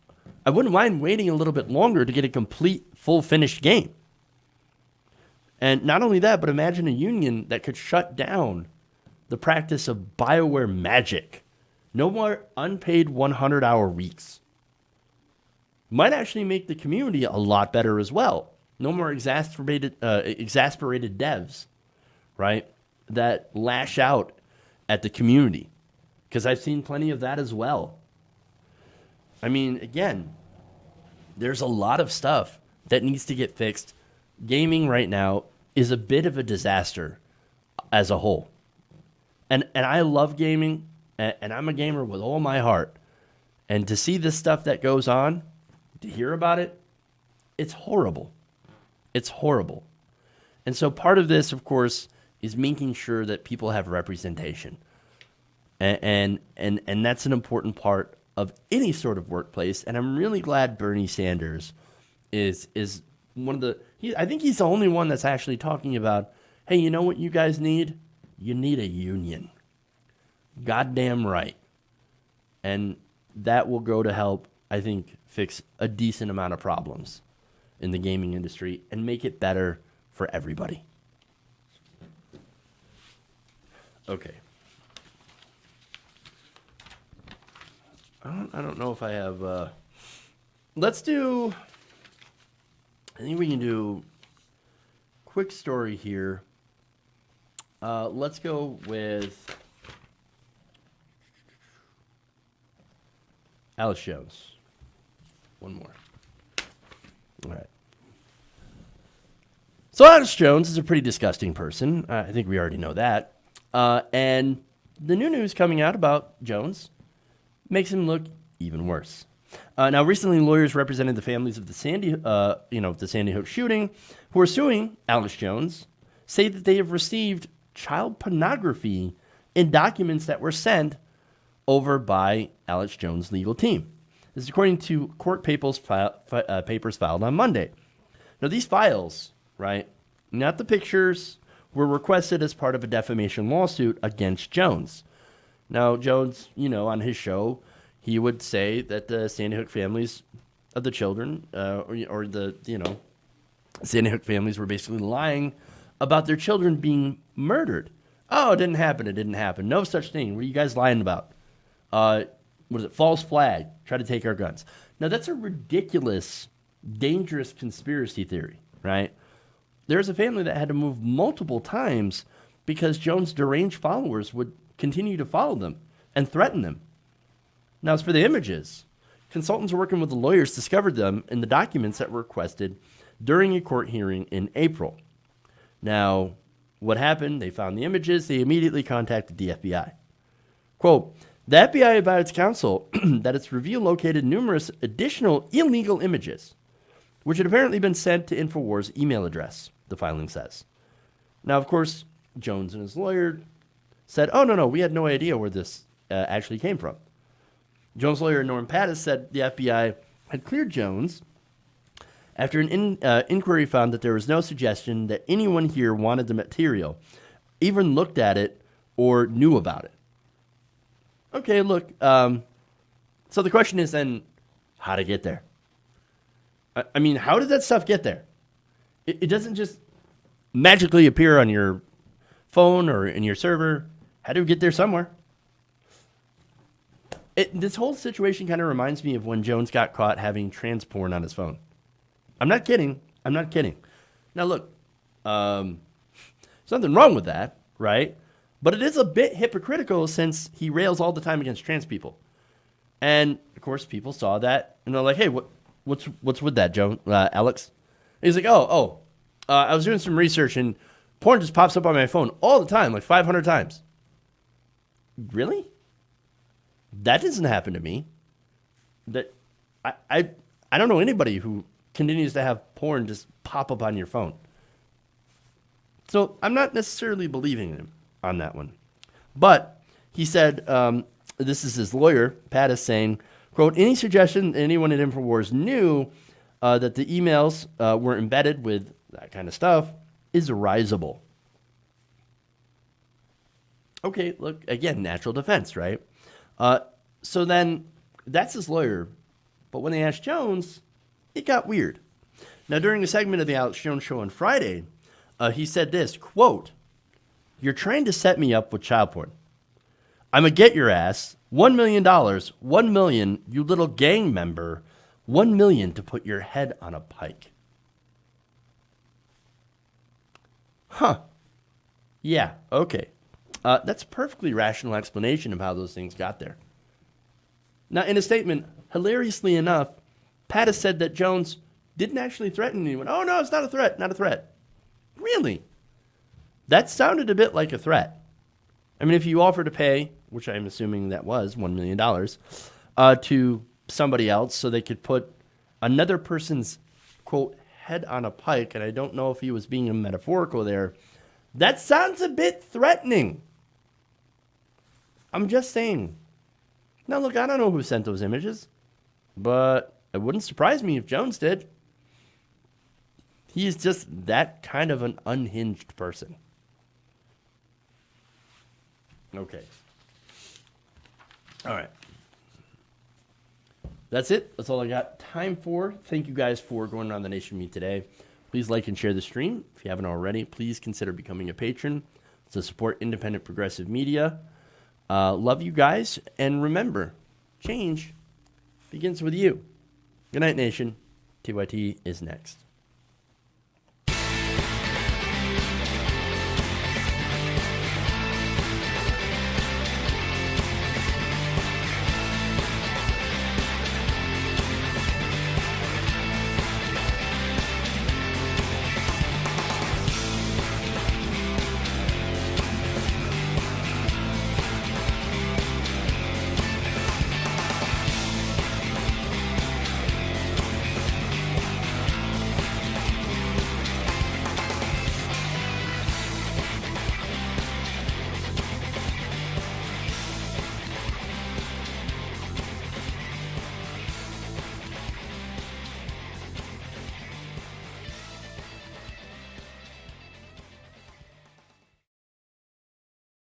I wouldn't mind waiting a little bit longer to get a complete, full finished game. And not only that, but imagine a union that could shut down the practice of BioWare magic. No more unpaid 100-hour weeks. Might actually make the community a lot better as well. No more exasperated devs, right, that lash out at the community. Because I've seen plenty of that as well. I mean, again, there's a lot of stuff that needs to get fixed. Gaming right now is a bit of a disaster as a whole. And I love gaming, and I'm a gamer with all my heart. And to see this stuff that goes on, to hear about it, it's horrible. It's horrible. And so part of this, of course, is making sure that people have representation. And that's an important part of any sort of workplace. And I'm really glad Bernie Sanders is one of the, I think he's the only one that's actually talking about, hey, you know what you guys need? You need a union. Goddamn right. And that will go to help, I think, fix a decent amount of problems in the gaming industry and make it better for everybody. Okay. I don't know if I have. Let's do. I think we can do. Quick story here. Let's go with Alex Jones. One more. All right. So Alex Jones is a pretty disgusting person. I think we already know that. And the new news coming out about Jones makes him look even worse. Now, recently, lawyers representing the families of the Sandy Hook shooting, who are suing Alex Jones, say that they have received child pornography in documents that were sent over by Alex Jones' legal team. This is according to court papers filed on Monday. Now, these files, right, not the pictures, were requested as part of a defamation lawsuit against Jones. Now, Jones, on his show, he would say that the Sandy Hook families of the children, or the Sandy Hook families were basically lying about their children being murdered. Oh, it didn't happen. No such thing. What are you guys lying about? What is it? False flag. Try to take our guns. Now, that's a ridiculous, dangerous conspiracy theory, right? There's a family that had to move multiple times because Jones' deranged followers would continue to follow them and threaten them. Now, as for the images, consultants working with the lawyers discovered them in the documents that were requested during a court hearing in April. Now, what happened? They found the images. They immediately contacted the FBI. Quote, the FBI advised counsel that its review located numerous additional illegal images, which had apparently been sent to InfoWars' email address, the filing says. Now, of course, Jones and his lawyer said, oh, no, we had no idea where this actually came from. Jones' lawyer, Norm Pattis, said the FBI had cleared Jones after an inquiry found that there was no suggestion that anyone here wanted the material, even looked at it, or knew about it. Okay, look, so the question is then, how to get there? I mean, how did that stuff get there? It doesn't just magically appear on your phone or in your server. How do we get there somewhere? This whole situation kind of reminds me of when Jones got caught having trans porn on his phone. I'm not kidding. Now, look, there's nothing wrong with that, right? But it is a bit hypocritical since he rails all the time against trans people. And, of course, people saw that, and they're like, hey, what's with that, Alex? And he's like, I was doing some research, and porn just pops up on my phone all the time, like 500 times. Really? That doesn't happen to me. That I don't know anybody who continues to have porn just pop up on your phone. So I'm not necessarily believing him on that one. But he said, this is his lawyer, Pattis, saying, quote, any suggestion that anyone at InfoWars knew that the emails were embedded with that kind of stuff is risible. Okay, look, again, natural defense, right? So then that's his lawyer. But when they asked Jones, it got weird. Now, during a segment of the Alex Jones show on Friday, he said this, quote, you're trying to set me up with child porn. I'm going to get your ass. $1 million, $1 million, you little gang member, $1 million to put your head on a pike. Huh. Yeah, okay. That's a perfectly rational explanation of how those things got there. Now, in a statement, hilariously enough, Pattis said that Jones didn't actually threaten anyone. Oh, no, it's not a threat. Really? That sounded a bit like a threat. I mean, if you offer to pay, which I'm assuming that was $1 million, to somebody else so they could put another person's, quote, head on a pike, and I don't know if he was being metaphorical there. That sounds a bit threatening. I'm just saying. Now, look, I don't know who sent those images, but it wouldn't surprise me if Jones did. He's just that kind of an unhinged person. Okay. All right. That's it. That's all I got time for. Thank you guys for going around the nation with me today. Please like and share the stream. If you haven't already, please consider becoming a patron to support independent progressive media. Love you guys. And remember, change begins with you. Good night, nation. TYT is next.